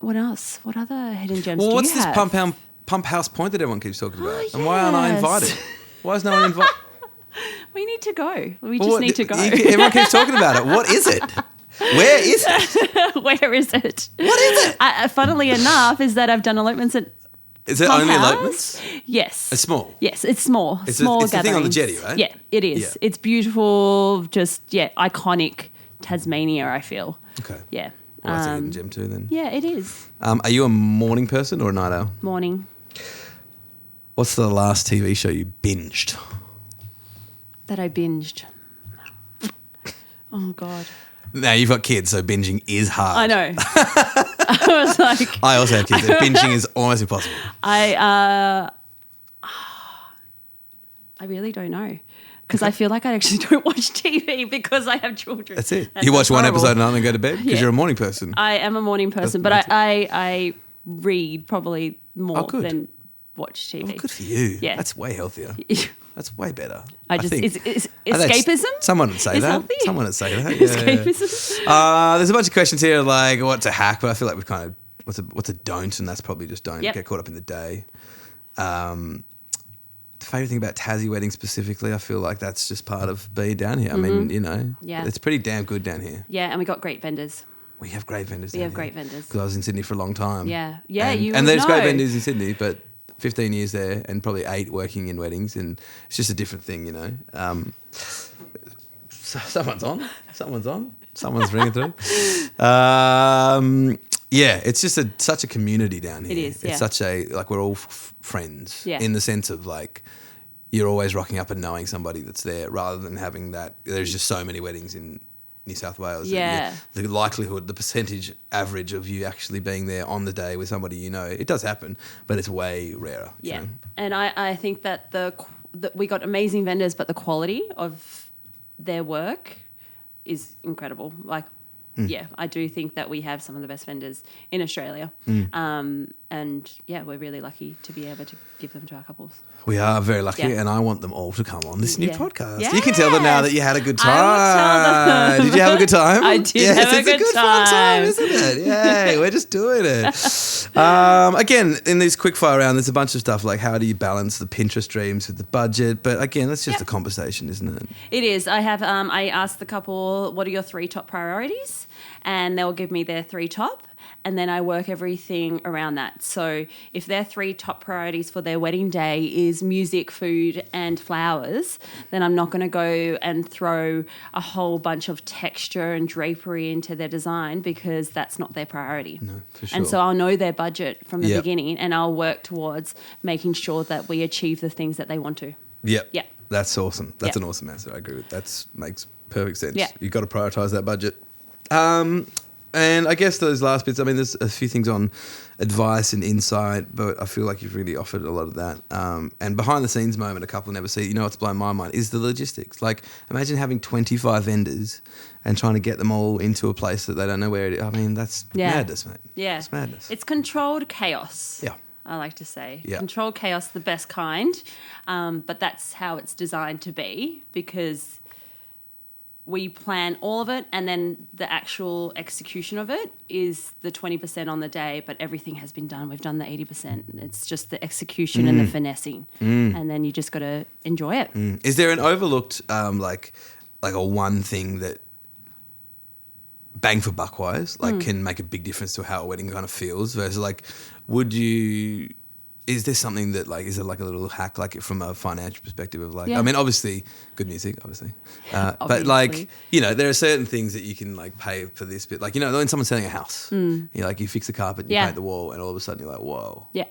Speaker 2: What else? What other hidden gems do you
Speaker 1: what's
Speaker 2: have?
Speaker 1: this Pump House Point that everyone keeps talking about?
Speaker 2: Oh,
Speaker 1: and why aren't I invited? Why is no one invited?
Speaker 2: We need to go. We just need to go.
Speaker 1: Everyone keeps talking about it. What is it? Where is it?
Speaker 2: Where is it?
Speaker 1: What is it?
Speaker 2: Funnily enough, is that I've done elopements at.
Speaker 1: Is it
Speaker 2: Pump
Speaker 1: only
Speaker 2: House.
Speaker 1: elopements?
Speaker 2: Yes.
Speaker 1: It's small.
Speaker 2: Yes, it's small.
Speaker 1: It's
Speaker 2: small
Speaker 1: the thing on the
Speaker 2: gatherings.
Speaker 1: jetty, right?
Speaker 2: Yeah, it is.
Speaker 1: Yeah.
Speaker 2: It's beautiful. Just iconic Tasmania. I feel.
Speaker 1: Okay.
Speaker 2: Yeah.
Speaker 1: Well, that's a hidden gem too, then.
Speaker 2: Yeah, it is.
Speaker 1: Are you a morning person or a night owl?
Speaker 2: Morning.
Speaker 1: What's the last TV show you binged?
Speaker 2: That I binged. Oh God.
Speaker 1: Now you've got kids, so binging is hard.
Speaker 2: I know. I was like.
Speaker 1: I also have kids. So binging is almost impossible.
Speaker 2: I really don't know. Because I feel like I actually don't watch TV because I have children.
Speaker 1: That's it. You watch one episode and then go to bed because you're a morning person.
Speaker 2: I am a morning person, but I read probably more than watch TV.
Speaker 1: Oh, good for you.
Speaker 2: Yeah.
Speaker 1: That's way healthier. That's way better.
Speaker 2: I think. Is escapism?
Speaker 1: Someone would say
Speaker 2: is
Speaker 1: that.
Speaker 2: Healthy?
Speaker 1: Someone would say that.
Speaker 2: Escapism.
Speaker 1: There's a bunch of questions here like what's a hack, but I feel like we've kind of what's a don't, and that's probably just don't get caught up in the day. The favourite thing about Tassie weddings specifically, I feel like that's just part of being down here. I mean, it's pretty damn good down here.
Speaker 2: Yeah, and we got great vendors.
Speaker 1: We have great vendors.
Speaker 2: We have great vendors.
Speaker 1: Because I was in Sydney for a long time.
Speaker 2: Yeah,
Speaker 1: and there's great vendors in Sydney, but 15 years there and probably 8 working in weddings, and it's just a different thing, Someone's on. Someone's ringing through. It's just such a community down here.
Speaker 2: It is,
Speaker 1: It's such a, we're all friends in the sense of, you're always rocking up and knowing somebody that's there rather than having that. There's just so many weddings in New South Wales.
Speaker 2: Yeah.
Speaker 1: The likelihood, the percentage average of you actually being there on the day with somebody it does happen, but it's way rarer.
Speaker 2: Yeah. And I think that we got amazing vendors, but the quality of their work is incredible. yeah, I do think that we have some of the best vendors in Australia. And yeah, we're really lucky to be able to give them to our couples.
Speaker 1: We are very lucky,
Speaker 2: Yeah.
Speaker 1: and I want them all to come on this new
Speaker 2: Yeah.
Speaker 1: podcast.
Speaker 2: Yes.
Speaker 1: You can tell them now that you had a good time.
Speaker 2: I will tell them.
Speaker 1: Did you have a good time?
Speaker 2: I did have a good
Speaker 1: fun time,
Speaker 2: time.
Speaker 1: isn't it? Yay, we're just doing it. Again, in this quickfire round, there's a bunch of stuff like how do you balance the Pinterest dreams with the budget? But again, that's just a conversation, isn't it?
Speaker 2: It is. I have. I asked the couple, what are your 3 top priorities? And they'll give me their 3 top. And then I work everything around that. So if their 3 top priorities for their wedding day is music, food, and flowers, then I'm not going to go and throw a whole bunch of texture and drapery into their design because that's not their priority.
Speaker 1: No, for sure.
Speaker 2: And so I'll know their budget from the
Speaker 1: Yep.
Speaker 2: beginning, and I'll work towards making sure that we achieve the things that they want to.
Speaker 1: Yep.
Speaker 2: Yeah.
Speaker 1: That's awesome. That's
Speaker 2: Yep.
Speaker 1: an awesome answer. I agree with that. That makes perfect sense.
Speaker 2: Yeah.
Speaker 1: You've got to prioritise that budget. And I guess those last bits, I mean, there's a few things on advice and insight, but I feel like you've really offered a lot of that. And behind the scenes moment, a couple never see, you know what's blown my mind is the logistics. Like, imagine having 25 vendors and trying to get them all into a place that they don't know where it is. I mean, that's madness, mate.
Speaker 2: Yeah.
Speaker 1: It's madness.
Speaker 2: It's controlled chaos.
Speaker 1: Yeah.
Speaker 2: I like to say.
Speaker 1: Yeah.
Speaker 2: Controlled chaos, the best kind. But that's how it's designed to be because we plan all of it and then the actual execution of it is the 20% on the day, but everything has been done. We've done the 80%. It's just the execution and the finessing. And then you just got to enjoy it.
Speaker 1: Is there an overlooked, like a one thing that bang for buck wise, can make a big difference to how a wedding kind of feels versus is there something that is there like a little hack from a financial perspective of I mean, obviously good music, obviously. But there are certain things that you can pay for this bit. When someone's selling a house, you fix the carpet, you paint the wall and all of a sudden you're like, whoa.
Speaker 2: Yeah.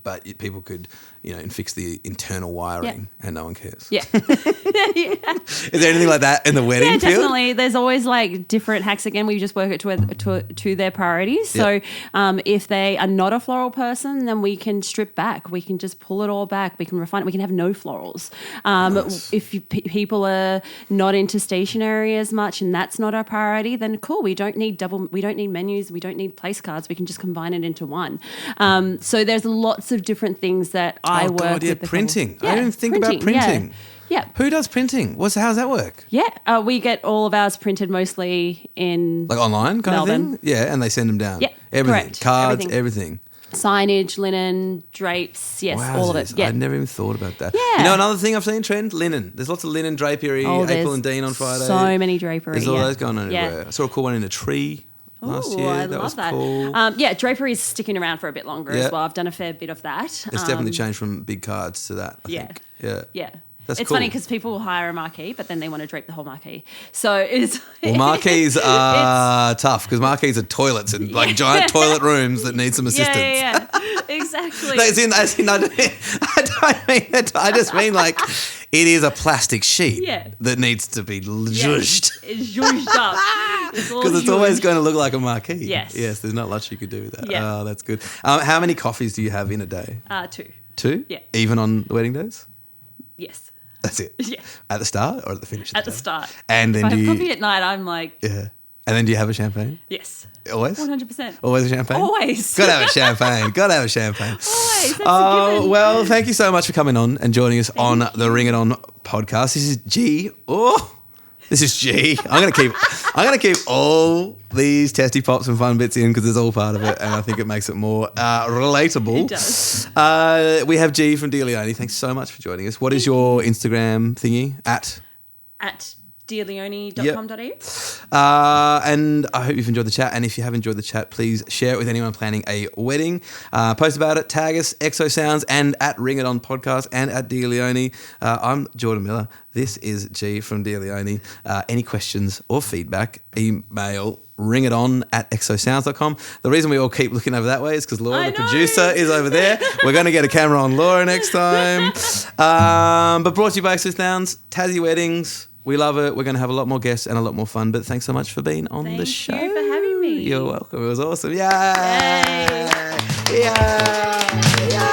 Speaker 1: But people could, and fix the internal wiring and no one cares.
Speaker 2: Yeah.
Speaker 1: Is there anything like that in the wedding
Speaker 2: Yeah,
Speaker 1: field?
Speaker 2: definitely. There's always different hacks. Again, we just work it to their priorities. So if they are not a floral person, then we can strip back. We can just pull it all back. We can refine it. We can have no florals.
Speaker 1: Nice.
Speaker 2: If people are not into stationery as much and that's not our priority, then cool. We don't need menus. We don't need place cards. We can just combine it into one. So there's lots of different things that I work with.
Speaker 1: Printing. I didn't even think about printing.
Speaker 2: Yeah.
Speaker 1: Who does printing? How's that work?
Speaker 2: Yeah. We get all of ours printed mostly in
Speaker 1: online kind of
Speaker 2: Melbourne.
Speaker 1: thing? Yeah, and they send them down.
Speaker 2: Yeah,
Speaker 1: everything.
Speaker 2: correct.
Speaker 1: Cards, everything.
Speaker 2: Signage, linen, drapes, yes, all of it. Yeah.
Speaker 1: I'd never even thought about that.
Speaker 2: Yeah.
Speaker 1: Another thing I've seen trend, linen. There's lots of linen drapery, April and Dean on Friday.
Speaker 2: So many drapery.
Speaker 1: There's all those going on everywhere. I saw a cool one in a tree last year.
Speaker 2: I
Speaker 1: that was
Speaker 2: love that.
Speaker 1: cool.
Speaker 2: Drapery is sticking around for a bit longer as well. I've done a fair bit of that.
Speaker 1: It's definitely changed from big cards to that, I think.
Speaker 2: Yeah.
Speaker 1: That's
Speaker 2: it's
Speaker 1: cool.
Speaker 2: funny because people will hire a marquee, but then they want to drape the whole marquee. So it's...
Speaker 1: Well, marquees are tough because marquees are toilets and giant toilet rooms that need some assistance.
Speaker 2: Yeah. Exactly.
Speaker 1: I just mean it is a plastic sheet that needs to be zhuzhed.
Speaker 2: It's zhuzhed up.
Speaker 1: Because it's always going to look like a marquee.
Speaker 2: Yes.
Speaker 1: Yes, there's not much you could do with that.
Speaker 2: Yeah.
Speaker 1: Oh, that's good. How many coffees do you have in a day?
Speaker 2: 2.
Speaker 1: 2?
Speaker 2: Yeah.
Speaker 1: Even on the wedding days?
Speaker 2: Yes.
Speaker 1: That's it?
Speaker 2: Yeah.
Speaker 1: At the start or at the finish?
Speaker 2: At the start.
Speaker 1: And then
Speaker 2: if I have coffee at night, I'm like...
Speaker 1: Yeah. And then do you have a champagne?
Speaker 2: Yes.
Speaker 1: Always?
Speaker 2: 100%.
Speaker 1: Always a champagne?
Speaker 2: Always.
Speaker 1: Gotta have a champagne.
Speaker 2: Always. That's a given.
Speaker 1: Well, thank you so much for coming on and joining us on the Ring It On podcast. This is G. This is G. I'm gonna keep all these testy pops and fun bits in because it's all part of it, and I think it makes it more relatable.
Speaker 2: It does.
Speaker 1: We have G from Dear Leone. Thanks so much for joining us. What is your Instagram thingy at?
Speaker 2: At dearleone.com.au.
Speaker 1: And I hope you've enjoyed the chat. And if you have enjoyed the chat, please share it with anyone planning a wedding. Post about it, tag us, Exo Sounds, and at Ring It On Podcast and at Dear Leone. I'm Jordan Miller. This is G from Dear Leone. Any questions or feedback, email ringiton@exosounds.com. The reason we all keep looking over that way is because Laura, the producer, is over there. We're going to get a camera on Laura next time. But brought to you by Exo Sounds, Tassie Weddings. We love it. We're going to have a lot more guests and a lot more fun. But thanks so much for being on the show.
Speaker 2: Thank you for having me.
Speaker 1: You're welcome. It was awesome. Yay! Yay! Yay!